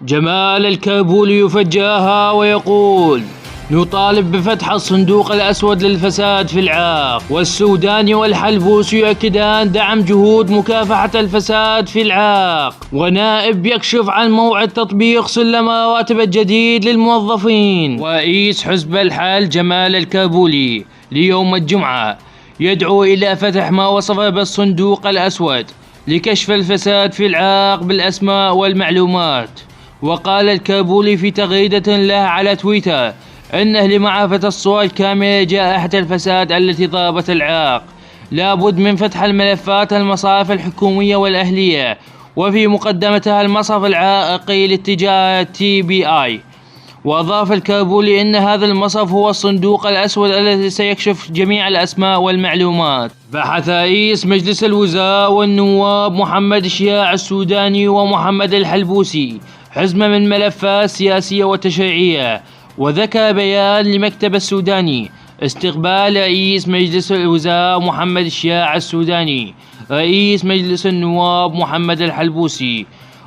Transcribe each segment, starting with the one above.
جمال الكابولي يفجأها ويقول: نطالب بفتح الصندوق الأسود للفساد في العراق. والسوداني والحلبوسي يؤكدان دعم جهود مكافحة الفساد في العراق. ونائب يكشف عن موعد تطبيق سلم رواتب الجديد للموظفين. ورئيس حزب الحل جمال الكابولي ليوم الجمعة يدعو إلى فتح ما وصف بالصندوق الأسود لكشف الفساد في العراق بالأسماء والمعلومات. وقال الكابولي في تغريدة له على تويتر إنه لمعرفة الصور الكاملة لجائحة الفساد التي ضربت العراق لابد من فتح الملفات المصارف الحكومية والأهلية، وفي مقدمتها المصرف العراقي للتجارة TBI. وأضاف الكابولي أن هذا المصرف هو الصندوق الأسود الذي سيكشف جميع الأسماء والمعلومات. بحث رئيس مجلس الوزراء والنواب محمد الشياع السوداني ومحمد الحلبوسي حزمة من ملفات سياسية وتشريعية. وذكر بيان لمكتب السوداني استقبال رئيس مجلس الوزراء محمد الشياع السوداني رئيس مجلس النواب محمد الحلبوسي.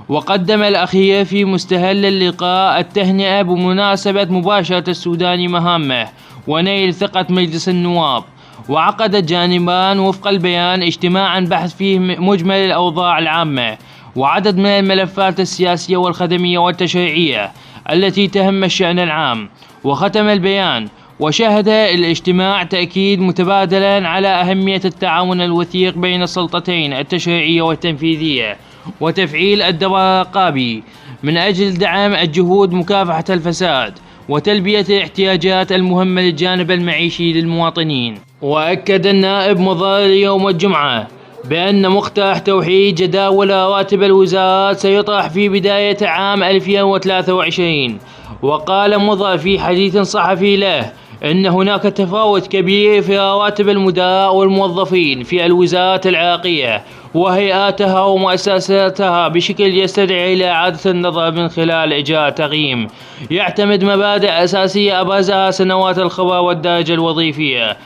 وقدم الأخير في مستهل اللقاء التهنئة بمناسبة مباشرة السوداني مهامه ونيل ثقة مجلس النواب. وعقد الجانبان وفق البيان اجتماعا بحث فيه مجمل الأوضاع العامة وعدد من الملفات السياسية والخدمية والتشريعية التي تهم الشأن العام. وختم البيان وشهد الاجتماع تأكيد متبادلا على أهمية التعاون الوثيق بين السلطتين التشريعية والتنفيذية وتفعيل الدور الرقابي من أجل دعم الجهود مكافحة الفساد وتلبية الاحتياجات المهمة للجانب المعيشي للمواطنين. وأكد النائب مضر يوم الجمعة بأن مقترح توحيد جداول رواتب الوزارات سيطرح في بداية عام 2023. وقال مضر في حديث صحفي له إن هناك تفاوت كبير في رواتب المدراء والموظفين في الوزارات العراقية وهيئاتها ومؤسساتها بشكل يستدعي إلى إعادة النظر من خلال إجراء تقييم يعتمد مبادئ أساسية أبرزها سنوات الخبرة والدرجة الوظيفية.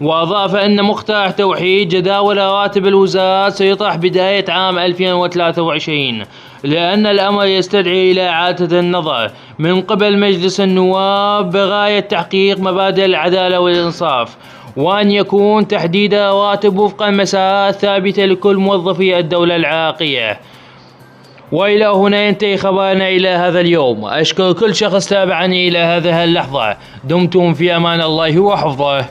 وأضاف أن مقترح توحيد جداول رواتب الوزارات سيطرح بداية عام 2023 لأن الأمر يستدعي إلى إعادة النظر من قبل مجلس النواب بغاية تحقيق مبادئ العدالة والإنصاف، وأن يكون تحديد رواتب وفق مسارات ثابتة لكل موظفي الدولة العراقية. وإلى هنا ينتهي خبرنا إلى هذا اليوم. أشكر كل شخص تابعني إلى هذه اللحظة. دمتم في أمان الله وحفظه.